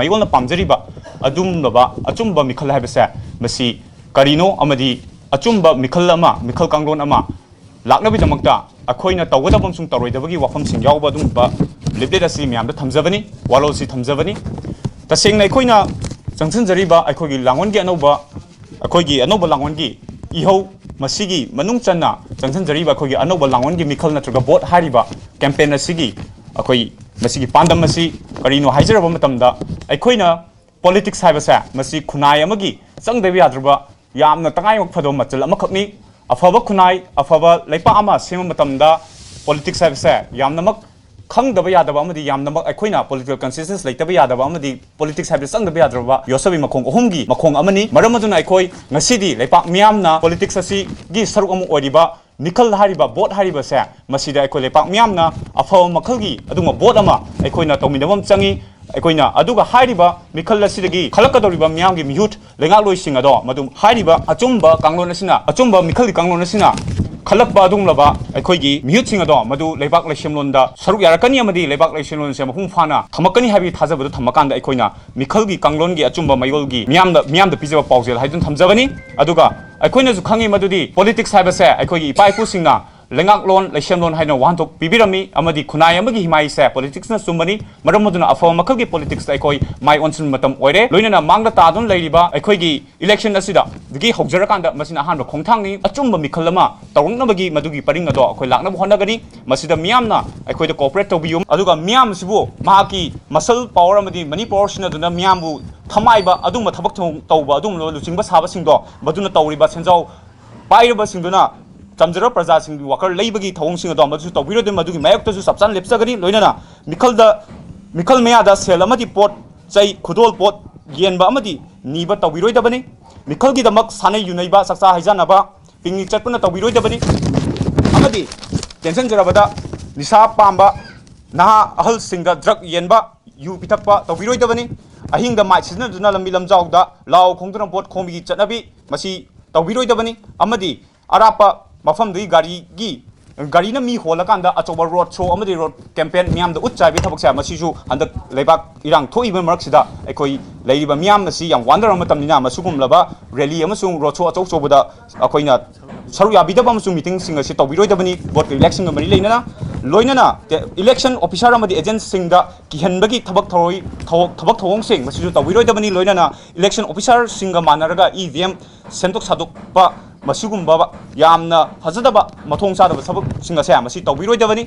ꯃꯌꯣꯜꯅ ꯄꯥꯝꯖꯔꯤꯕ ꯑꯗꯨꯝꯂꯕ ꯑꯆꯨꯝꯕ ꯃꯤꯈꯜ ꯍꯥꯏꯕꯁꯦ ꯃꯁꯤ ꯀꯔꯤꯅꯣ ꯑꯃꯗꯤ ꯑꯆꯨꯝꯕ ꯃꯤꯈꯜ ꯑꯃ ꯃꯤꯈꯜ ꯀꯥꯡꯂꯣꯟ ꯑꯃ ꯂꯥꯛꯅꯕꯒꯤꯗꯃꯛꯇ ꯑꯩꯈꯣꯏꯅ ꯇꯧꯒꯗꯕ ꯑꯃꯁꯨꯡ ꯇꯧꯔꯣꯏꯗꯕꯒꯤ ꯋꯥꯐꯝꯁꯤꯡ ꯌꯥꯎꯕ ꯑꯗꯨꯒꯨꯝꯕ ꯂꯤꯐꯂꯦꯠ ꯑꯁꯤ ꯃꯌꯥꯝꯗ ꯊꯝꯖꯕꯅꯤ ꯋꯥꯔꯣꯜꯁꯤ ꯊꯝꯖꯕꯅꯤ ꯇꯁꯦꯡꯅ ꯑꯩꯈꯣꯏꯅ ꯆꯪꯁꯤꯟꯖꯔꯤꯕ ꯑꯩꯈꯣꯏꯒꯤ ꯂꯥꯡꯕꯟꯒꯤ ꯑꯅꯧꯕ ꯂꯥꯡꯕꯟꯒꯤ ꯏꯍꯧ ꯃꯁꯤꯒꯤ ꯃꯅꯨꯡ ꯆꯟꯅ ꯆꯪꯁꯤꯟꯖꯔꯤꯕ ꯑꯩꯈꯣꯏꯒꯤ ꯑꯅꯧꯕ ꯂꯥꯡꯕꯟꯒꯤ ꯃꯤꯈꯜ ꯅꯠꯇ꯭ꯔꯒ ꯚꯣꯠ ꯍꯥꯏꯔꯤꯕ ꯀꯦꯝꯄꯦꯟ ꯑꯁꯤꯒꯤ ꯑꯩꯈꯣꯏ ꯃꯁꯤꯒꯤ ꯄꯥꯟꯗꯝ ꯑꯁꯤ ꯀꯔꯤꯅꯣ ꯍꯥꯏꯖꯔꯕ ꯃꯇꯝꯗ ꯑꯩꯈꯣꯏꯅ ꯄꯣꯂꯤꯇꯤꯛꯁ ꯍꯥꯏꯕꯁꯦ ꯃꯁꯤ ꯈꯨꯟꯅꯥꯏ ꯑꯃꯒꯤ ꯆꯪꯗꯕ ꯌꯥꯗ꯭ꯔꯕ ꯌꯥꯝꯅ ꯇꯉꯥꯏꯐꯗꯕ ꯐꯗꯕ ꯃꯆꯜ ꯑꯃꯈꯛꯅꯤ ꯑꯐꯕ ꯈꯨꯟꯅꯥꯏ ꯑꯐꯕ ꯂꯩꯄꯥꯛ ꯑꯃ ꯁꯦꯝꯕ ꯃꯇꯝꯗ ꯄꯣꯂꯤꯇꯤꯛꯁ ꯍꯥꯏꯕꯁꯦ ꯌꯥꯝꯅꯃꯛ ꯈꯪꯗꯕ ꯌꯥꯗꯕ ꯑꯃꯗꯤ ꯌꯥꯝꯅꯃꯛ ꯑꯩꯈꯣꯏꯅ ꯄꯣꯂꯤꯇꯤꯀꯦꯜ ꯀꯟꯁꯤꯁꯇꯦꯟꯁ ꯂꯩꯇꯕ ꯌꯥꯗꯕ ꯑꯃꯗꯤ ꯄꯣꯂꯤꯇꯤꯛꯁ ꯍꯥꯏꯕꯁꯤ ꯆꯪꯗꯕ ꯌꯥꯗ꯭ꯔꯕ ꯌꯣꯠꯁꯕꯤ ꯃꯈꯣꯡ ꯑꯍꯨꯝꯒꯤ ꯃꯈꯣꯡ ꯑꯃꯅꯤ ꯃꯔꯝ ꯑꯗꯨꯅ ꯑꯩꯈꯣꯏ ꯉꯁꯤꯗꯤ ꯂꯩꯄꯥꯛ ꯃꯤꯌꯥꯝꯅ ꯄꯣꯂꯤꯇꯤꯛꯁ ꯑꯁꯤꯒꯤ ꯁꯔꯨꯛ ꯑꯃ ꯑꯣꯏꯔꯤꯕ ꯃꯤꯈꯜ ꯍꯥꯏꯔꯤꯕ ꯚꯣꯠ ꯍꯥꯏꯔꯤꯕꯁꯦ ꯃꯁꯤꯗ ꯑꯩꯈꯣꯏ ꯂꯩꯄꯥꯛ ꯃꯤꯌꯥꯝꯅ ꯑꯐꯕ ꯃꯈꯜꯒꯤ ꯑꯗꯨꯒꯨꯝꯕ ꯚꯣꯠ ꯑꯃ ꯑꯩꯈꯣꯏꯅ ꯇꯧꯃꯤꯟꯅꯕ ꯑꯃ ꯆꯪꯉꯤ ꯑꯩꯈꯣꯏꯅ ꯑꯗꯨꯒ ꯍꯥꯏꯔꯤꯕ ꯃꯤꯈꯜ ꯑꯁꯤꯗꯒꯤ ꯈꯜꯂꯛꯀꯗꯧꯔꯤꯕ ꯃꯤꯌꯥꯝꯒꯤ ꯃꯤꯍꯨꯠ ꯂꯩꯉꯥꯛꯂꯣꯏꯁꯤꯡ ꯑꯗꯣ ꯃꯗꯨ ꯍꯥꯏꯔꯤꯕ ꯑꯆꯨꯝꯕ ꯀꯥꯡꯂꯣꯟ ꯑꯁꯤꯅ ꯑꯆꯨꯝꯕ ꯃꯤꯈꯜꯒꯤ ꯀꯥꯡꯂꯣꯟ ꯑꯁꯤꯅ ꯈꯜꯂꯛꯄ ꯑꯗꯨꯒꯨꯝꯂꯕ ꯑꯩꯈꯣꯏꯒꯤ ꯃꯤꯍꯨꯠꯁꯤꯡ ꯑꯗꯣ ꯃꯗꯨ ꯂꯩꯕꯥꯛ ꯂꯩꯁꯦꯝꯂꯣꯟꯗ ꯁꯔꯨꯛ ꯌꯥꯔꯛꯀꯅꯤ ꯑꯃꯗꯤ ꯂꯩꯕꯥꯛ ꯂꯩꯁꯦꯝꯂꯣꯟꯁꯦ ꯃꯄꯨꯡ ꯐꯥꯅ ꯊꯝꯃꯛꯀꯅꯤ ꯍꯥꯏꯕꯒꯤ ꯊꯥꯖꯕꯗꯨ ꯊꯝꯃꯀꯥꯟꯗ ꯑꯩꯈꯣꯏꯅ ꯃꯤꯈꯜꯒꯤ ꯀꯥꯡꯂꯣꯟꯒꯤ ꯑꯆꯨꯝꯕ ꯃꯌꯣꯜꯒꯤ ꯃꯤꯌꯥꯝꯗ ꯄꯤꯖꯕ ꯄꯥꯎꯖꯦꯜ ꯍꯥꯏꯗꯨꯅ ꯊꯝꯖꯕꯅꯤ ꯑꯗꯨꯒ ꯑꯩꯈꯣꯏꯅꯁꯨ ꯈꯪꯉꯤ ꯃꯗꯨꯗꯤ ꯄꯣꯂꯤꯇꯤꯛꯁ ꯍꯥꯏꯕꯁꯦ ꯑꯩꯈꯣꯏꯒꯤ ꯏꯄꯥ ꯏꯄꯨꯁꯤꯡꯅ ꯂꯩꯉꯥꯛꯂꯣꯟ ꯂꯩꯁꯦꯝꯂꯣꯟ ꯍꯥꯏꯅ ꯋꯥꯍꯟꯊꯣꯛ ꯄꯤꯕꯤꯔꯝꯃꯤ ꯑꯃꯗꯤ ꯈꯨꯟꯅꯥꯏ ꯑꯃꯒꯤ ꯍꯤꯃꯥꯏꯁꯦ ꯄꯣꯂꯤꯇꯤꯛꯁꯅ ꯆꯨꯝꯕꯅꯤ ꯃꯔꯝ ꯑꯗꯨꯅ ꯑꯐꯕ ꯃꯈꯜꯒꯤ ꯄꯣꯂꯤꯇꯤꯛꯁꯇ ꯑꯩꯈꯣꯏ ꯃꯥꯏ ꯑꯣꯟꯁꯤꯟꯕ ꯃꯇꯝ ꯑꯣꯏꯔꯦ ꯂꯣꯏꯅꯅ ꯃꯥꯡꯗ ꯇꯥꯗꯨꯅ ꯂꯩꯔꯤꯕ ꯑꯩꯈꯣꯏꯒꯤ ꯏꯂꯦꯛꯁꯟ ꯑꯁꯤꯗꯒꯤ ꯍꯧꯖꯔꯀꯥꯟꯗ ꯃꯁꯤꯅ ꯑꯍꯥꯟꯕ ꯈꯣꯡꯊꯥꯡꯅꯤ ꯑꯆꯨꯝꯕ ꯃꯤꯈꯜ ꯑꯃ ꯇꯧꯔꯛꯅꯕꯒꯤ ꯃꯗꯨꯒꯤ ꯄꯔꯤꯡ ꯑꯗꯣ ꯑꯩꯈꯣꯏ ꯂꯥꯛꯅꯕ ꯍꯣꯠꯅꯒꯅꯤ ꯃꯁꯤꯗ ꯃꯤꯌꯥꯝꯅ ꯑꯩꯈꯣꯏꯗ ꯀooperate ꯇꯧꯕꯤꯌꯨ ꯑꯗꯨꯒ ꯃꯤꯌꯥꯝ ꯑꯁꯤꯕꯨ ꯃꯍꯥꯛꯀꯤ ꯃꯁꯜ ꯄꯥꯋꯔ ꯑꯃꯗꯤ ꯃꯅꯤ ꯄꯥꯋꯔ ꯁꯤꯖꯤꯟꯅꯗꯨꯅ ꯃꯤꯌꯥꯝꯕꯨ ꯊꯃꯥꯏꯕ ꯑꯗꯨꯒꯨꯝꯕ ꯊꯕꯛ ꯇꯧꯕ ꯑꯗꯨꯒꯨꯝꯕ ꯂꯨꯆꯤꯡꯕ ꯁꯥꯕꯁꯤꯡꯗꯣ ꯃꯗꯨꯅ ꯇꯧꯔꯤꯕ ꯁꯦꯟꯖꯥꯎ ꯄꯥꯏꯔꯕꯁꯤꯡꯗꯨꯅ ꯆꯝꯖꯔꯕ ꯄ꯭ꯔꯖꯥꯁꯤꯡꯒꯤ ꯋꯥꯀꯔ ꯂꯩꯕꯒꯤ ꯊꯧꯑꯣꯡꯁꯤꯡ ꯑꯗꯣ ꯃꯗꯨꯁꯨ ꯇꯧꯕꯤꯔꯣꯏꯗꯕꯅꯤ ꯃꯗꯨꯒꯤ ꯃꯥꯌꯣꯛꯇꯁꯨ ꯆꯞ ꯆꯥꯅ ꯂꯦꯞꯆꯒꯅꯤ ꯂꯣꯏꯅꯅ ꯃꯤꯈꯜ ꯃꯌꯥꯗ ꯁꯦꯜ ꯑꯃꯗꯤ ꯄꯣꯠ ꯆꯩ ꯈꯨꯗꯣꯜ ꯄꯣꯠ ꯌꯦꯟꯕ ꯑꯃꯗꯤ ꯅꯤꯕ ꯇꯧꯕꯤꯔꯣꯏꯗꯕꯅꯤ ꯃꯤꯈꯜꯒꯤꯗꯃꯛ ꯁꯥꯟꯅꯩ ꯌꯨꯅꯩꯕ ꯆꯥꯛꯆꯥ ꯍꯩꯖꯥꯟꯅꯕ ꯄꯤꯛꯅꯤꯛ ꯆꯠꯄꯅ ꯇꯧꯕꯤꯔꯣꯏꯗꯕꯅꯤ ꯑꯃꯗꯤ ꯇꯦꯟꯁꯤꯟꯖꯔꯕꯗ ꯅꯤꯁꯥ ꯄꯥꯝꯕ ꯅꯍꯥ ꯑꯍꯜꯁꯤꯡꯗ ꯗ꯭ꯔꯒ ꯌꯦꯟꯕ ꯌꯨ ꯄꯤꯊꯛꯄ ꯇꯧꯕꯤꯔꯣꯏꯗꯕꯅꯤ ꯑꯍꯤꯡꯗ ꯃꯥꯏꯛ ꯁꯤꯖꯤꯟꯅꯗꯨꯅ ꯂꯝꯕꯤ ꯂꯝꯖꯥꯎꯗ ꯂꯥꯎ ꯈꯣꯡꯗꯨꯅ ꯚꯣꯠ ꯈꯣꯝꯕꯒꯤ ꯆꯠꯅꯕꯤ ꯃꯁꯤ ꯇꯧꯕꯤꯔꯣꯏꯗꯕꯅꯤ ꯑꯃꯗꯤ ꯑꯔꯥꯞꯄ ꯃꯐꯝꯗꯨꯒꯤ ꯒꯥꯔꯤꯅ ꯃꯤ ꯍꯣꯜꯂꯀꯥꯟꯗ ꯑꯆꯧꯕ ꯔꯣꯗ ꯁꯣ ꯑꯃꯗꯤ ꯔꯣꯗ ꯀꯦꯝꯄꯦꯟ ꯃꯤꯌꯥꯝꯗ ꯎꯠ ꯆꯥꯏꯕꯒꯤ ꯊꯕꯛꯁꯦ ꯃꯁꯤꯁꯨ ꯍꯟꯗꯛ ꯂꯩꯕꯥꯛ ꯏꯔꯥꯡ ꯊꯣꯛꯏꯕ ꯃꯔꯛꯁꯤꯗ ꯑꯩꯈꯣꯏ ꯂꯩꯔꯤꯕ ꯃꯤꯌꯥꯝ ꯑꯁꯤ ꯌꯥꯝ ꯋꯥꯟꯗꯔꯕ ꯃꯇꯝꯅꯤꯅ ꯃꯁꯤꯒꯨꯝꯂꯕ ꯔꯦꯂꯤ ꯑꯃꯁꯨꯡ ꯔꯣꯗ ꯁꯣ ꯑꯆꯧ ꯑꯆꯧꯕꯗ ꯑꯩꯈꯣꯏꯅ ꯁꯔꯨꯛ ꯌꯥꯕꯤꯗꯕ ꯑꯃꯁꯨꯡ ꯃꯤꯇꯤꯡꯁꯤꯡ ꯑꯁꯤ ꯇꯧꯕꯤꯔꯣꯏꯗꯕꯅꯤ ꯚꯣꯠ ꯏꯂꯦꯛꯁꯟꯒ ꯃꯔꯤ ꯂꯩꯅꯅ ꯂꯣꯏꯅꯅ ꯏꯂꯦꯛꯁꯟ ꯑꯣꯐꯤꯁꯥꯔ ꯑꯃꯗꯤ ꯑꯦꯖꯦꯟꯠꯁꯤꯡꯗ ꯀꯤꯍꯟꯕꯒꯤ ꯊꯕꯛ ꯊꯧꯑꯣꯡꯁꯤꯡ ꯃꯁꯤꯁꯨ ꯇꯧꯕꯤꯔꯣꯏꯗꯕꯅꯤ ꯂꯣꯏꯅꯅ ꯏꯂꯦꯛꯁꯟ ꯑꯣꯐꯤꯁꯥꯔꯁꯤꯡꯒ ꯃꯥꯟꯅꯔꯒ ꯏꯚꯤꯑꯦꯝ ꯁꯦꯝꯗꯣꯛ ꯁꯥꯗꯣꯛꯄ ꯃꯁꯤꯒꯨꯝꯕ ꯌꯥꯝꯅ ꯐꯖꯗꯕ ꯃꯊꯣꯡ ꯆꯥꯗꯕ ꯊꯕꯛꯁꯤꯡ ꯑꯁꯦ ꯃꯁꯤ ꯇꯧꯕꯤꯔꯣꯏꯗꯕꯅꯤ